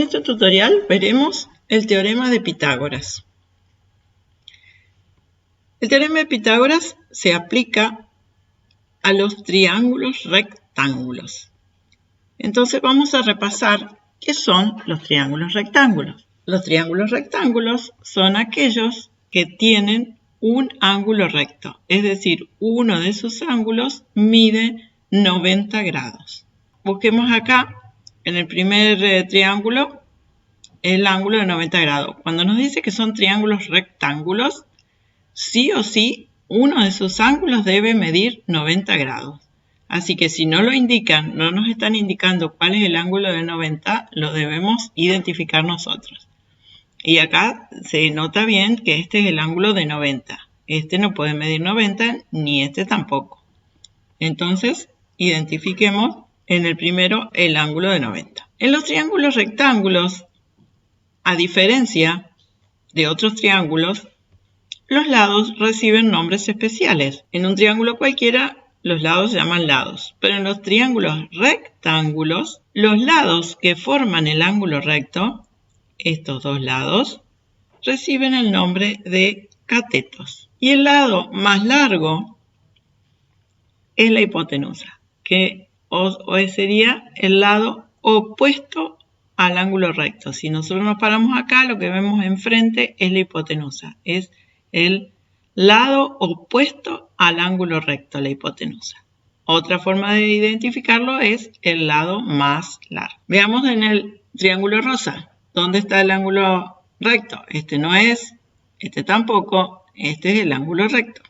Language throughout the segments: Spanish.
este tutorial veremos el teorema de Pitágoras. El teorema de Pitágoras se aplica a los triángulos rectángulos. Entonces vamos a repasar qué son los triángulos rectángulos. Los triángulos rectángulos son aquellos que tienen un ángulo recto, es decir, uno de sus ángulos mide 90 grados. Busquemos acá, en el primer triángulo, el ángulo de 90 grados. Cuando nos dice que son triángulos rectángulos, sí o sí, uno de sus ángulos debe medir 90 grados. Así que si no lo indican, no nos están indicando cuál es el ángulo de 90, lo debemos identificar nosotros. Y acá se nota bien que este es el ángulo de 90. Este no puede medir 90, ni este tampoco. Entonces, identifiquemos en el primero el ángulo de 90. En los triángulos rectángulos, a diferencia de otros triángulos, los lados reciben nombres especiales. En un triángulo cualquiera, los lados se llaman lados. Pero en los triángulos rectángulos, los lados que forman el ángulo recto, estos dos lados, reciben el nombre de catetos. Y el lado más largo es la hipotenusa, que sería el lado opuesto al ángulo recto. Si nosotros nos paramos acá, lo que vemos enfrente es la hipotenusa. Es el lado opuesto al ángulo recto, la hipotenusa. Otra forma de identificarlo es el lado más largo. Veamos en el triángulo rosa. ¿Dónde está el ángulo recto? Este no es, este tampoco, este es el ángulo recto.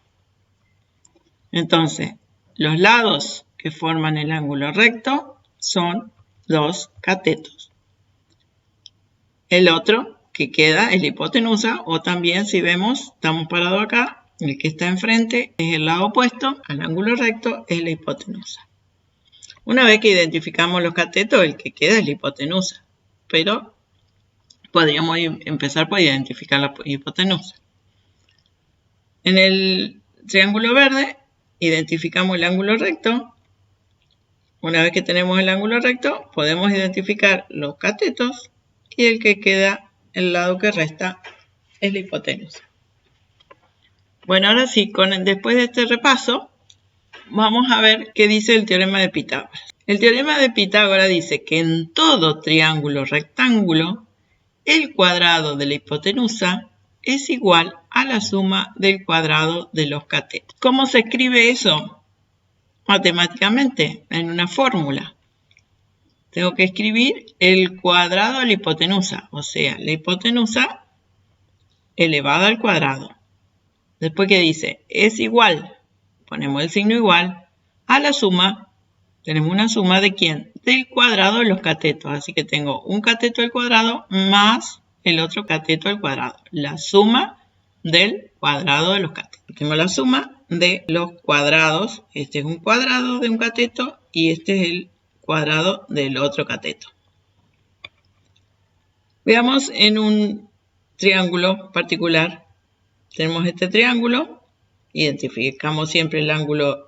Entonces, los lados que forman el ángulo recto son los catetos. El otro que queda es la hipotenusa, o también si vemos, estamos parados acá, el que está enfrente es el lado opuesto al ángulo recto, es la hipotenusa. Una vez que identificamos los catetos, el que queda es la hipotenusa, pero podríamos empezar por identificar la hipotenusa. En el triángulo verde, identificamos el ángulo recto. Una vez que tenemos el ángulo recto, podemos identificar los catetos y el que queda, el lado que resta, es la hipotenusa. Bueno, ahora sí, después de este repaso, vamos a ver qué dice el teorema de Pitágoras. El teorema de Pitágoras dice que en todo triángulo rectángulo, el cuadrado de la hipotenusa es igual a la suma del cuadrado de los catetos. ¿Cómo se escribe eso? Matemáticamente, en una fórmula. Tengo que escribir el cuadrado de la hipotenusa, o sea, la hipotenusa elevada al cuadrado. Después que dice, es igual, ponemos el signo igual, a la suma, tenemos una suma de ¿quién? Del cuadrado de los catetos. Así que tengo un cateto al cuadrado más el otro cateto al cuadrado. La suma del cuadrado de los catetos. Tengo la suma de los cuadrados. Este es un cuadrado de un cateto y este es el cuadrado del otro cateto. Veamos en un triángulo particular. Tenemos este triángulo. Identificamos siempre el ángulo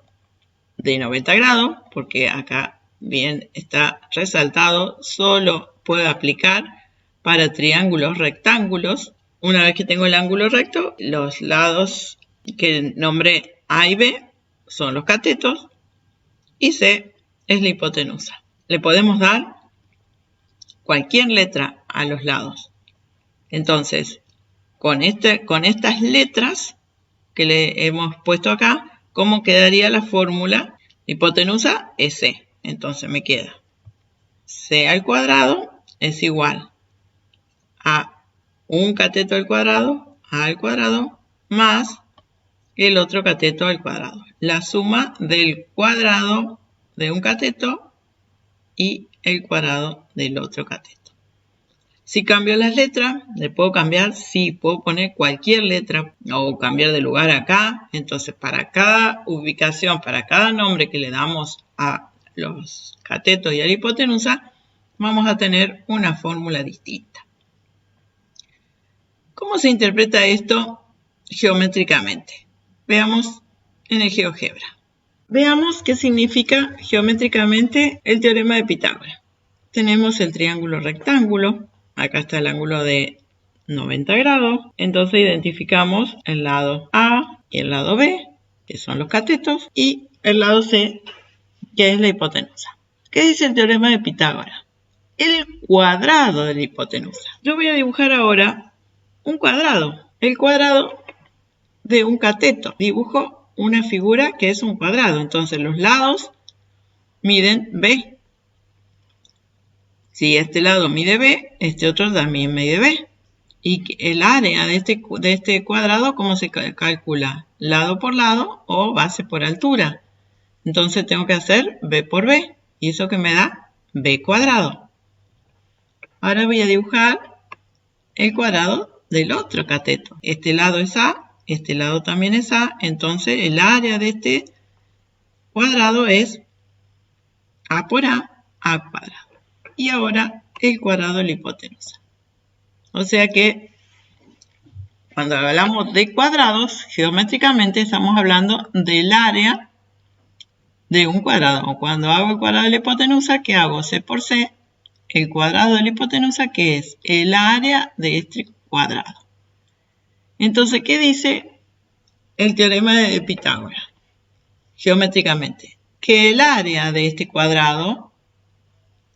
de 90 grados, porque acá bien está resaltado, solo puedo aplicar para triángulos rectángulos. Una vez que tengo el ángulo recto, los lados que nombré A y B son los catetos y C es la hipotenusa. Le podemos dar cualquier letra a los lados. Entonces, con estas letras que le hemos puesto acá, ¿cómo quedaría la fórmula? Hipotenusa es C. Entonces me queda C al cuadrado es igual a un cateto al cuadrado, A al cuadrado, más el otro cateto al cuadrado. La suma del cuadrado de un cateto y el cuadrado del otro cateto. Si cambio las letras, ¿le puedo cambiar? Sí, puedo poner cualquier letra o cambiar de lugar acá. Entonces, para cada ubicación, para cada nombre que le damos a los catetos y a la hipotenusa, vamos a tener una fórmula distinta. ¿Cómo se interpreta esto geométricamente? Veamos en el GeoGebra. Veamos qué significa geométricamente el teorema de Pitágoras. Tenemos el triángulo rectángulo. acá está el ángulo de 90 grados. Entonces identificamos el lado A y el lado B, que son los catetos, y el lado C, que es la hipotenusa. ¿Qué dice el teorema de Pitágoras? El cuadrado de la hipotenusa. Yo voy a dibujar ahora un cuadrado. El cuadrado de un cateto. Dibujo una figura que es un cuadrado. Entonces los lados miden B. Si este lado mide B, este otro también mide B. Y el área de este cuadrado, ¿cómo se calcula? Lado por lado o base por altura. Entonces tengo que hacer B por B. Y eso que me da B cuadrado. Ahora voy a dibujar el cuadrado del otro cateto. Este lado es A, este lado también es A. Entonces el área de este cuadrado es A por A cuadrado. Y ahora el cuadrado de la hipotenusa. O sea que cuando hablamos de cuadrados, geométricamente estamos hablando del área de un cuadrado. O cuando hago el cuadrado de la hipotenusa, ¿qué hago? C por C, el cuadrado de la hipotenusa, que es el área de este cuadrado. Entonces, ¿qué dice el teorema de Pitágoras? Geométricamente, que el área de este cuadrado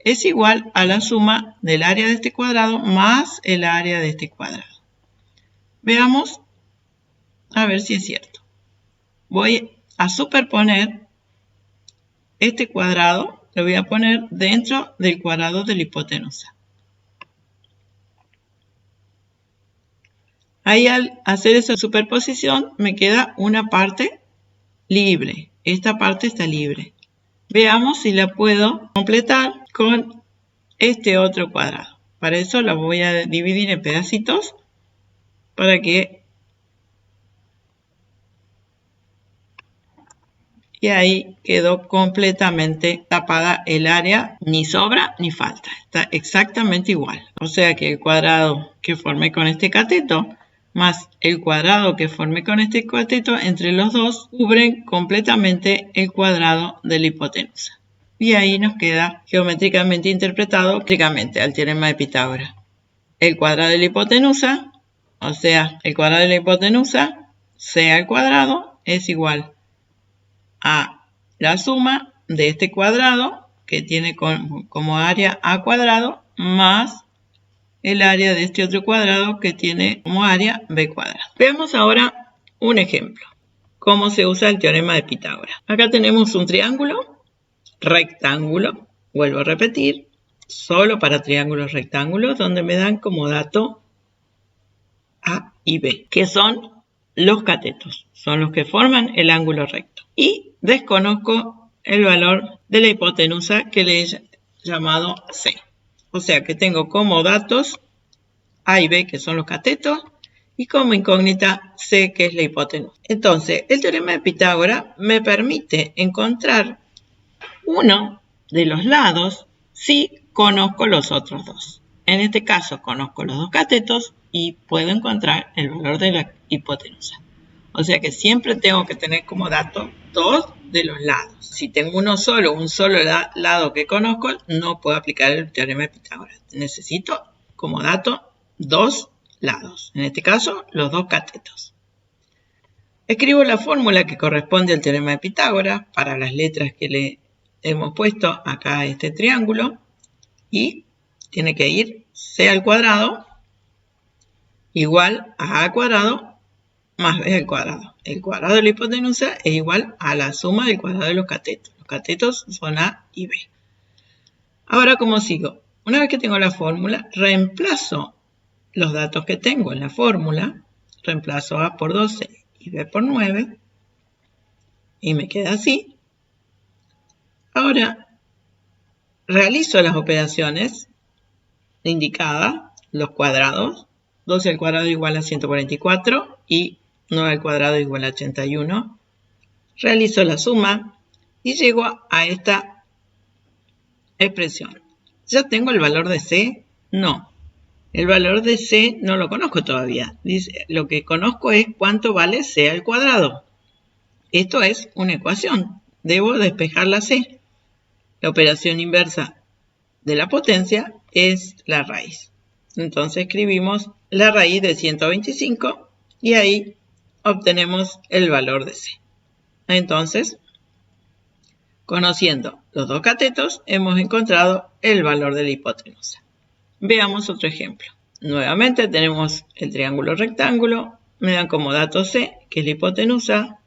es igual a la suma del área de este cuadrado más el área de este cuadrado. Veamos a ver si es cierto. Voy a superponer este cuadrado, lo voy a poner dentro del cuadrado de la hipotenusa. Ahí al hacer esa superposición me queda una parte libre. Esta parte está libre. Veamos si la puedo completar con este otro cuadrado. Para eso la voy a dividir en pedacitos para que... Y ahí quedó completamente tapada el área, ni sobra ni falta. Está exactamente igual. O sea que el cuadrado que formé con este cateto más el cuadrado que formé con este cateto, entre los dos cubren completamente el cuadrado de la hipotenusa. Y ahí nos queda geométricamente interpretado al teorema de Pitágoras. El cuadrado de la hipotenusa, o sea, el cuadrado de la hipotenusa, C al cuadrado, es igual a la suma de este cuadrado, que tiene como área A cuadrado, más el área de este otro cuadrado que tiene como área B cuadrado. Veamos ahora un ejemplo. Cómo se usa el teorema de Pitágoras. Acá tenemos un triángulo rectángulo. Vuelvo a repetir. Solo para triángulos rectángulos, donde me dan como dato A y B, que son los catetos. Son los que forman el ángulo recto. Y desconozco el valor de la hipotenusa que le he llamado C. O sea que tengo como datos A y B, que son los catetos, y como incógnita C, que es la hipotenusa. Entonces, el teorema de Pitágoras me permite encontrar uno de los lados si conozco los otros dos. En este caso, conozco los dos catetos y puedo encontrar el valor de la hipotenusa. O sea que siempre tengo que tener como dato dos de los lados. Si tengo un solo lado que conozco, no puedo aplicar el teorema de Pitágoras. Necesito como dato dos lados. En este caso, los dos catetos. Escribo la fórmula que corresponde al teorema de Pitágoras para las letras que le hemos puesto acá a este triángulo. Y tiene que ir C al cuadrado igual a A cuadrado más B al cuadrado. El cuadrado de la hipotenusa es igual a la suma del cuadrado de los catetos. Los catetos son A y B. Ahora, ¿cómo sigo? Una vez que tengo la fórmula, reemplazo los datos que tengo en la fórmula. Reemplazo A por 12 y B por 9. Y me queda así. Ahora, realizo las operaciones indicadas, los cuadrados. 12 al cuadrado igual a 144 y 9 al cuadrado igual a 81. Realizo la suma y llego a esta expresión. ¿Ya tengo el valor de C? No. El valor de C no lo conozco todavía. Dice, lo que conozco es cuánto vale C al cuadrado. Esto es una ecuación. Debo despejar la C. La operación inversa de la potencia es la raíz. Entonces escribimos la raíz de 125 y ahí obtenemos el valor de C. Entonces, conociendo los dos catetos, hemos encontrado el valor de la hipotenusa. Veamos otro ejemplo. Nuevamente tenemos el triángulo rectángulo, me dan como dato C, que es la hipotenusa,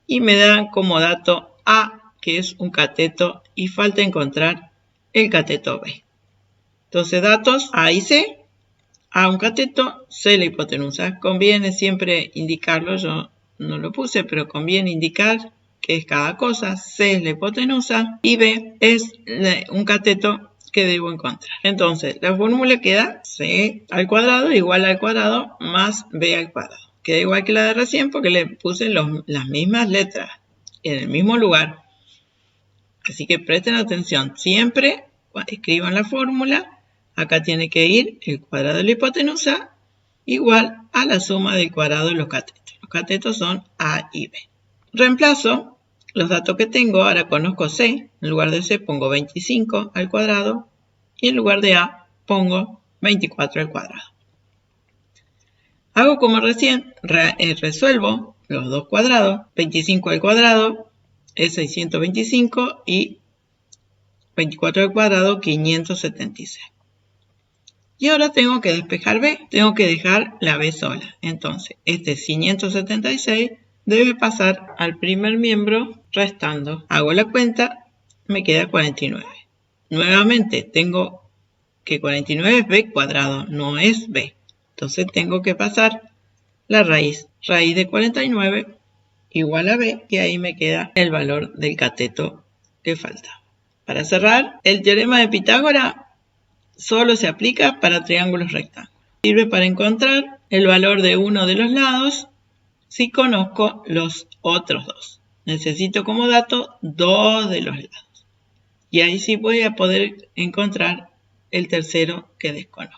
y me dan como dato A, que es un cateto, y falta encontrar el cateto B. Entonces, datos A y C, A un cateto, C la hipotenusa. Conviene siempre indicarlo, yo no lo puse, pero conviene indicar qué es cada cosa. C es la hipotenusa y B es un cateto que debo encontrar. Entonces, la fórmula queda C al cuadrado igual al cuadrado más B al cuadrado. Queda igual que la de recién porque le puse las mismas letras en el mismo lugar. Así que presten atención. Siempre escriban la fórmula. Acá tiene que ir el cuadrado de la hipotenusa igual a la suma del cuadrado de los catetos. Los catetos son A y B. Reemplazo los datos que tengo. Ahora conozco C. En lugar de C pongo 25 al cuadrado. Y en lugar de A pongo 24 al cuadrado. Hago como recién. Resuelvo los dos cuadrados. 25 al cuadrado es 625 y 24 al cuadrado 576. Y ahora tengo que despejar B. Tengo que dejar la B sola. Entonces, este 576 debe pasar al primer miembro restando. Hago la cuenta, me queda 49. Nuevamente, tengo que 49 es B cuadrado, no es B. Entonces, tengo que pasar la raíz. Raíz de 49 igual a B, y ahí me queda el valor del cateto que falta. Para cerrar, el teorema de Pitágoras solo se aplica para triángulos rectángulos. Sirve para encontrar el valor de uno de los lados si conozco los otros dos. Necesito como dato dos de los lados. Y ahí sí voy a poder encontrar el tercero que desconozco.